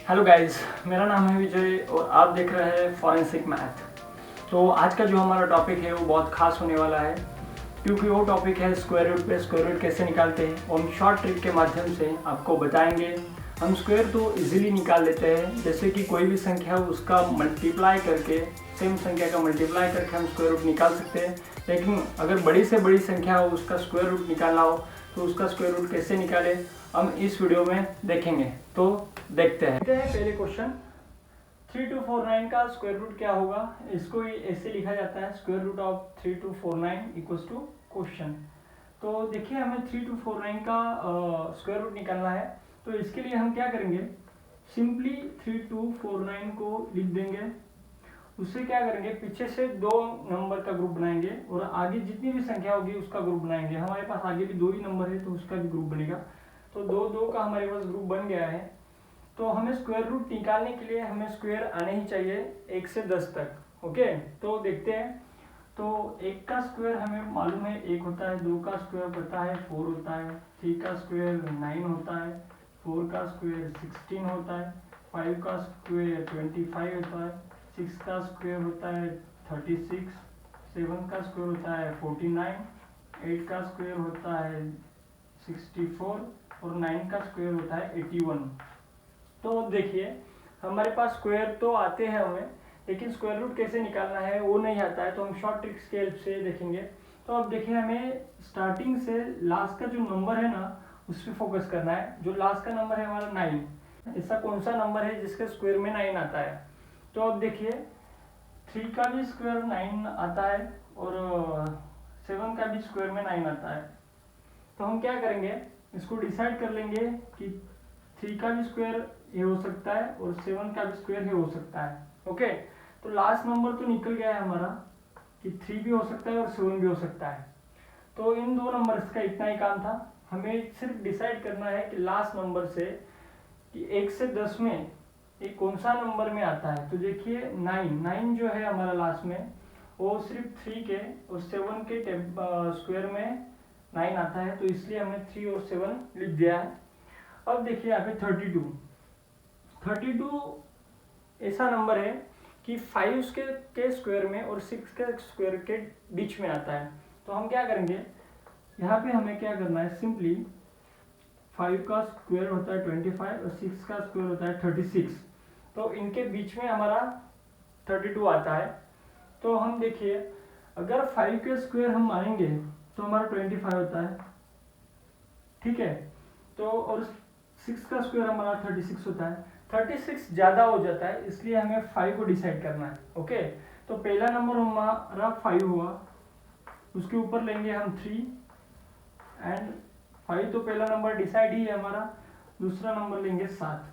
Hello guys, मेरा नाम है विजय और आप देख रहे हैं फॉरेंसिक मैथ। तो आज का जो हमारा टॉपिक है वो बहुत खास होने वाला है, क्योंकि वो टॉपिक है स्क्वायर रूट पे स्क्वायर रूट कैसे निकालते हैं। वो हम शॉर्ट ट्रिक के माध्यम से आपको बताएंगे। हम स्क्वायर तो इजीली निकाल लेते हैं, जैसे कि कोई भी संख्या हो उसका मल्टीप्लाई करके, सेम संख्या का मल्टीप्लाई करके हम स्क्वायर रूट निकाल सकते हैं। लेकिन अगर बड़ी से बड़ी संख्या हो उसका स्क्वायर रूट निकालना हो तो उसका स्क्वायर रूट कैसे निकाले हम इस वीडियो में देखेंगे। तो देखते हैं पहले क्वेश्चन। 3249 का स्क्वायर रूट क्या होगा? इसको ऐसे लिखा जाता है, square root of 3249 equals to question. तो देखिए, हमें 3249 का स्क्वायर रूट निकालना है। तो इसके लिए हम क्या करेंगे, सिंपली 3249 को लिख देंगे। उससे क्या करेंगे, पीछे से दो नंबर का ग्रुप बनाएंगे और आगे जितनी भी संख्या होगी उसका ग्रुप बनाएंगे। हमारे पास आगे भी दो ही नंबर है तो उसका भी ग्रुप बनेगा। तो दो दो का हमारे पास ग्रुप बन गया है। तो हमें स्क्वायर रूट निकालने के लिए हमें स्क्वायर आने ही चाहिए 1 से 10 तक। ओके, तो देखते हैं। तो 1 का स्क्वायर हमें मालूम है 1 होता है, 2 का स्क्वायर पता है 4 होता है, 3 का स्क्वायर 9 होता है, 4 का स्क्वायर 16 होता है, 5 का स्क्वायर 25 होता है, 6 का स्क्वायर होता है 36, 7 का स्क्वायर होता है 49, 8 का स्क्वायर होता है 64 और 9 का स्क्वायर होता है 81। तो देखिए, हमारे पास स्क्वायर तो आते हैं हमें, लेकिन स्क्वायर रूट कैसे निकालना है वो नहीं आता है। तो हम शॉर्ट ट्रिक्स के हेल्प से देखेंगे। तो अब देखिए, हमें स्टार्टिंग से लास्ट का जो नंबर है ना उस पर फोकस करना है। जो लास्ट का नंबर है हमारा 9, ऐसा कौन सा नंबर है जिसके स्क्वायर में 9 आता है? तो अब देखिए, 3 का भी स्क्वायर 9 आता है और 7 का भी स्क्वायर में 9 आता है। तो हम क्या करेंगे, इसको डिसाइड कर लेंगे कि 3 का भी स्क्वायर ये हो सकता है और 7 का भी स्क्वायर ये हो सकता है। ओके, तो लास्ट नंबर तो निकल गया है हमारा कि 3 भी हो सकता है और 7 भी हो सकता है। तो इन दो नंबर्स का इतना ही काम था। हमें सिर्फ डिसाइड करना है कि लास्ट नंबर से कि 1 से 10 में ये कौन सा नंबर में आता है। तो देखिए, 9 जो है हमारा लास्ट में, वो सिर्फ 3 के और 7 के स्क्वायर में 9 आता है। तो इसलिए हमने 3 और 7 लिख दिया है। अब देखिए यहाँ पे 32 ऐसा नंबर है कि 5 के स्क्वायर में और 6 के स्क्वायर के बीच में आता है। तो हम क्या करेंगे, यहाँ पे हमें क्या करना है, सिंपली 5 का स्क्वायर होता है 25 और 6 का स्क्वायर होता है 36। तो इनके बीच में हमारा 32 आता है। तो हम देखिए, अगर 5 के स्क्वायर हम मानेंगे तो हमारा 25 होता है, ठीक है। तो और 6 का स्क्वायर हमारा 36 होता है। 36 ज़्यादा हो जाता है, इसलिए हमें 5 को डिसाइड करना है। ओके, तो पहला नंबर हमारा 5 हुआ, उसके ऊपर लेंगे हम 3 एंड 5 तो पहला नंबर डिसाइड ही है हमारा। दूसरा नंबर लेंगे 7।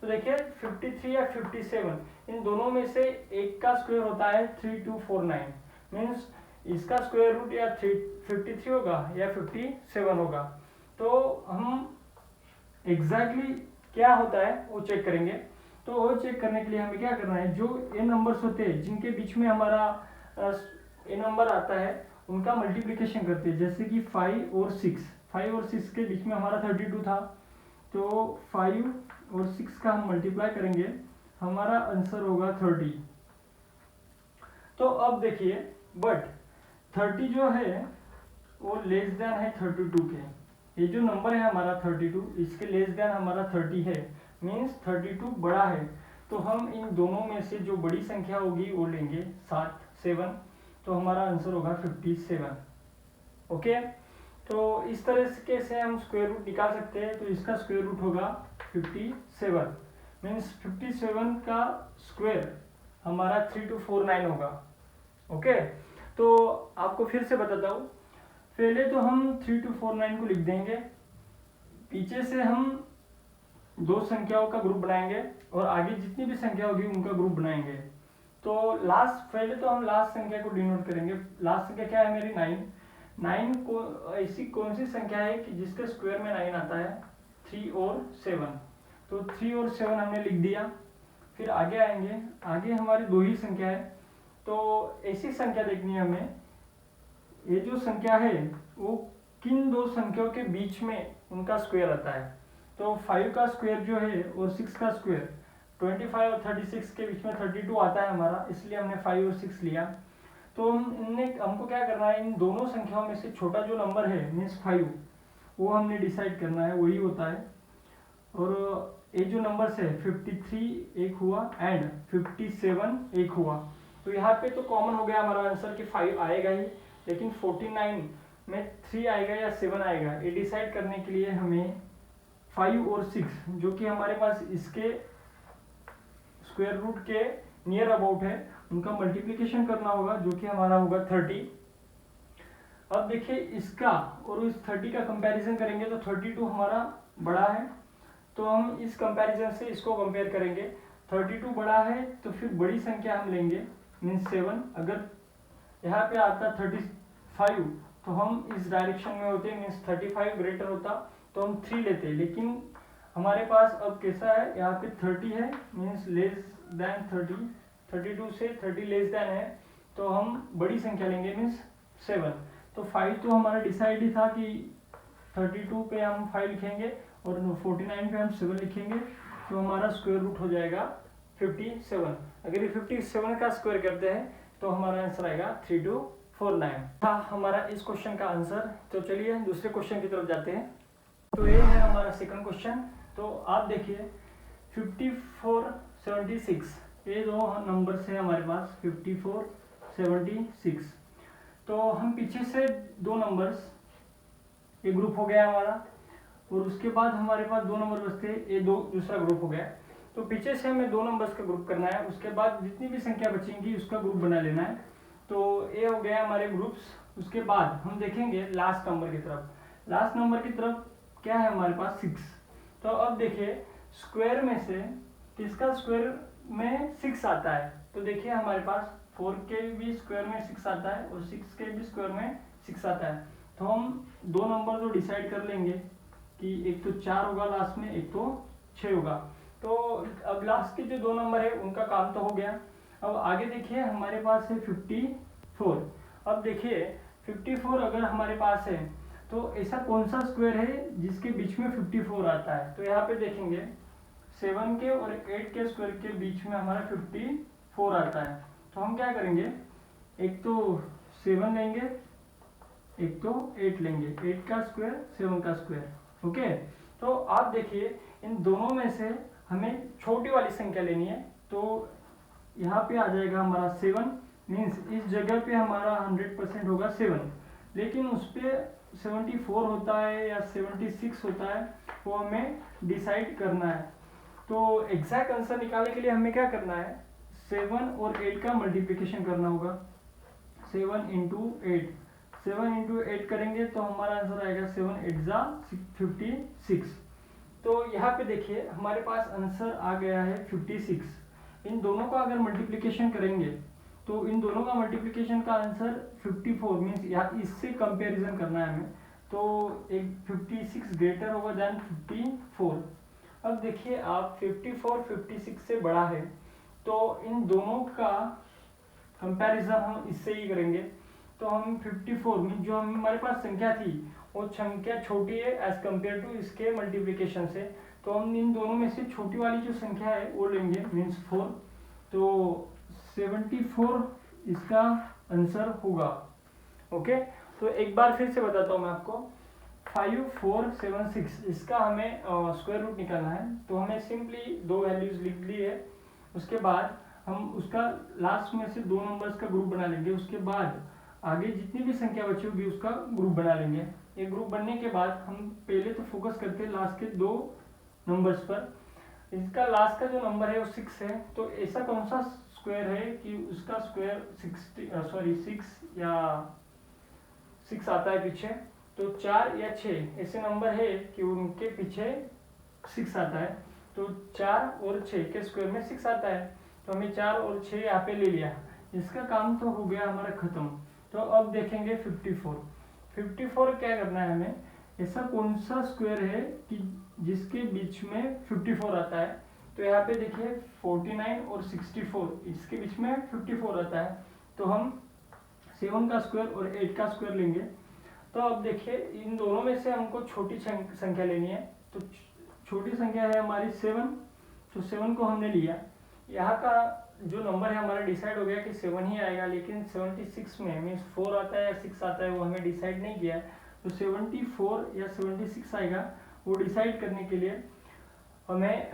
तो देखिए 53 या 57, इन दोनों में से एक का स्क्वायर होता है 3249। मीन्स इसका स्क्वायर रूट या 53 होगा या 57 होगा। तो हम एग्जैक्टली क्या होता है वो चेक करेंगे। तो वो चेक करने के लिए हमें क्या करना है, जो ये नंबर्स होते हैं जिनके बीच में हमारा ये नंबर आता है उनका मल्टीप्लिकेशन करते हैं। जैसे कि 5 और 6 के बीच में हमारा 32 था, तो 5 और 6 का हम मल्टीप्लाई करेंगे, हमारा आंसर होगा 30। तो अब देखिए, बट 30 जो है वो लेस देन है 32 के। ये जो नंबर है हमारा 32, इसके लेस देन हमारा 30 है, मीन्स 32 बड़ा है। तो हम इन दोनों में से जो बड़ी संख्या होगी वो लेंगे 7। तो हमारा आंसर होगा 57। ओके, तो इस तरह से हम स्क्वायर रूट निकाल सकते हैं। तो इसका स्क्वायर रूट होगा 57, मीन्स 57 का स्क्वायर हमारा 3249 होगा। ओके, तो आपको फिर से बताता हूँ। पहले तो हम 3249 को लिख देंगे, पीछे से हम दो संख्याओं का ग्रुप बनाएंगे और आगे जितनी भी संख्या होगी उनका ग्रुप बनाएंगे। तो पहले तो हम लास्ट संख्या को डिनोट करेंगे। लास्ट संख्या क्या है मेरी? 9 को ऐसी कौन सी संख्या है कि जिसके स्क्वायर में 9 आता है? 3 और 7। तो 3 और 7 हमने लिख दिया। फिर आगे आएंगे, आगे हमारी दो ही संख्या है। तो ऐसी संख्या देखनी है हमें, ये जो संख्या है वो किन दो संख्याओं के बीच में उनका स्क्वायर आता है। तो 5 का स्क्वायर जो है और 6 का स्क्वायर 25 और 36 के बीच में 32 आता है हमारा, इसलिए हमने 5 और 6 लिया। तो हमको क्या करना है, इन दोनों संख्याओं में से छोटा जो नंबर है मीन्स 5, वो हमने डिसाइड करना है, वही होता है। और ये जो नंबर्स है 53 एक हुआ एंड 57 एक हुआ, तो यहाँ पे तो कॉमन हो गया हमारा आंसर कि 5 आएगा ही, लेकिन 49 में 3 आएगा या 7 आएगा, ये डिसाइड करने के लिए हमें 5 और 6 जो कि हमारे पास इसके स्क्वायर रूट के नियर अबाउट है, उनका मल्टीप्लिकेशन करना होगा, जो कि हमारा होगा 30। अब देखिए इसका और इस 30 का कंपैरिजन करेंगे तो 32 हमारा बड़ा है, तो हम इस कंपैरिजन से इसको कंपेयर करेंगे। 32 बड़ा है तो फिर बड़ी संख्या हम लेंगे मीन्स 7। अगर यहाँ पे आता 35 तो हम इस डायरेक्शन में होते मीन्स 35 ग्रेटर होता तो हम 3 लेते, लेकिन हमारे पास अब कैसा है, यहाँ पे 30 है मीन्स लेस देन 30, 32 से 30 लेस देन है, तो हम बड़ी संख्या लेंगे मीन्स 7। तो 5 तो हमारा डिसाइड ही था कि 32 पे हम 5 लिखेंगे और 49 पे हम 7 लिखेंगे, तो हमारा स्क्वायर रूट हो जाएगा 57। अगर ये 57 का स्क्वायर करते हैं तो हमारा आंसर आएगा 3249 था हमारा इस क्वेश्चन का आंसर। तो चलिए दूसरे क्वेश्चन की तरफ जाते हैं। तो ये है हमारा सेकंड क्वेश्चन। तो आप देखिए 54 76 ये दो नंबर्स है हमारे पास 54 76। तो हम पीछे से दो नंबर्स, ये ग्रुप हो गया हमारा, और उसके बाद हमारे पास दो नंबर बचते, ये दो दूसरा ग्रुप हो गया। तो पीछे से हमें दो नंबर्स का ग्रुप करना है, उसके बाद जितनी भी संख्या बचेंगी उसका ग्रुप बना लेना है। तो ये हो गया हमारे ग्रुप्स। उसके बाद हम देखेंगे लास्ट नंबर की तरफ। लास्ट नंबर की तरफ क्या है हमारे पास 6। तो अब देखिए स्क्वायर में से किसका स्क्वायर में 6 आता है, तो देखिए हमारे पास 4 के भी स्क्वायर में 6 आता है और 6 के भी स्क्वायर में 6 आता है। तो हम दो नंबर जो डिसाइड कर लेंगे कि एक तो 4 होगा लास्ट में, एक तो 6 होगा। तो अब लास्ट के जो दो नंबर है उनका काम तो हो गया। अब आगे देखिए हमारे पास है 54। अब देखिए 54 अगर हमारे पास है तो ऐसा कौन सा स्क्वायर है जिसके बीच में 54 आता है, तो यहाँ पे देखेंगे 7 के और 8 के स्क्वायर के बीच में हमारा 54 आता है। तो हम क्या करेंगे, एक तो 7 लेंगे, एक तो 8 लेंगे, 8 का स्क्वायर 7 का स्क्वायर। ओके, तो आप देखिए इन दोनों में से हमें छोटी वाली संख्या लेनी है। तो यहाँ पे आ जाएगा हमारा 7 मीन्स इस जगह पे हमारा 100% होगा 7, लेकिन उस पर 74 होता है या 76 होता है, वो हमें डिसाइड करना है। तो एग्जैक्ट आंसर निकालने के लिए हमें क्या करना है, 7 और 8 का मल्टीप्लिकेशन करना होगा। 7 इंटू 8, 7 इंटू 8 करेंगे तो हमारा आंसर आएगा 7 8 जा 56। तो यहाँ पे देखिए हमारे पास आंसर आ गया है 56। इन दोनों का अगर मल्टीप्लिकेशन करेंगे तो इन दोनों का मल्टीप्लिकेशन का आंसर 54 मीन्स यहाँ इससे कंपैरिजन करना है हमें, तो एक 56 ग्रेटर होगा देन 54। अब देखिए आप 54 56 से बड़ा है, तो इन दोनों का कंपैरिजन हम इससे ही करेंगे। तो हम 54 मीन जो हमारे पास संख्या थी वो संख्या छोटी है एज कम्पेयर टू इसके मल्टीप्लिकेशन से, तो हम इन दोनों में से छोटी वाली जो संख्या है वो लेंगे मीन्स 4। तो 74 इसका आंसर होगा। ओके, तो एक बार फिर से बताता हूँ मैं आपको। 5476 इसका हमें स्क्वायर रूट निकालना है, तो हमें सिंपली दो वैल्यूज लिख ली है। उसके बाद हम उसका लास्ट में से दो नंबर्स का ग्रुप बना लेंगे। उसके बाद आगे जितनी भी संख्या बची होगी उसका ग्रुप बना लेंगे। ये ग्रुप बनने के बाद हम पहले तो फोकस करते हैं लास्ट के दो नंबर्स पर। इसका लास्ट का जो नंबर है वो 6 है, तो ऐसा कौन सा स्क्वायर है कि उसका स्क्वायर 6 या 6 आता है पीछे, तो 4 या 6 ऐसे नंबर है कि उनके पीछे 6 आता है। तो 4 और 6 के स्क्वायर में 6 आता है, तो हमें 4 और 6 यहाँ पे ले लिया। इसका काम तो हो गया हमारा खत्म। तो अब देखेंगे 54 क्या करना है हमें, ऐसा कौन सा स्क्वायर है कि जिसके बीच में 54 आता है। तो यहाँ पे देखिए 49 और 64 इसके बीच में 54 आता है, तो हम 7 का स्क्वायर और 8 का स्क्वायर लेंगे। तो अब देखिए इन दोनों में से हमको छोटी संख्या लेनी है। तो छोटी संख्या है हमारी 7, तो 7 को हमने लिया, यहाँ का जो नंबर है हमारा डिसाइड हो गया कि 7 ही आएगा, लेकिन 76 में मीन्स 4 आता है या 6 आता है वो हमें डिसाइड नहीं किया है। तो 74 या 76 आएगा, वो डिसाइड करने के लिए हमें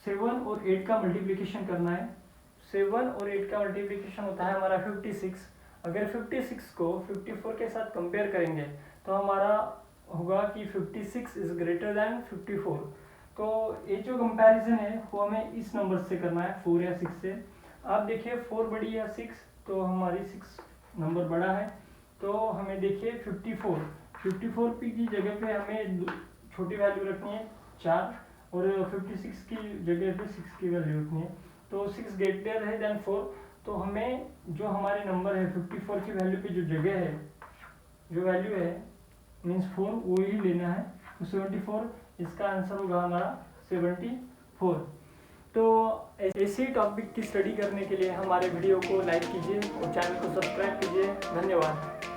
7 और 8 का मल्टीप्लिकेशन करना है। 7 और 8 का मल्टीप्लिकेशन होता है हमारा 56। अगर 56 को 54 के साथ कंपेयर करेंगे तो हमारा होगा कि 56 इज ग्रेटर देन 54। तो ये जो कंपैरिजन है वो हमें इस नंबर से करना है, 4 या 6 से। आप देखिए 4 बड़ी या 6, तो हमारी 6 नंबर बड़ा है, तो हमें देखिए 54 पी की जगह पे हमें छोटी वैल्यू रखनी है 4, और 56 की जगह पे 6 की वैल्यू रखनी है। तो 6 ग्रेटर है देन 4, तो हमें जो हमारे नंबर है 54 की वैल्यू पे जो जगह है, जो वैल्यू है मीन्स 4, वो ही लेना है। तो 74, इसका आंसर होगा हमारा 74। तो ऐसे ही टॉपिक की स्टडी करने के लिए हमारे वीडियो को लाइक कीजिए और चैनल को सब्सक्राइब कीजिए। धन्यवाद।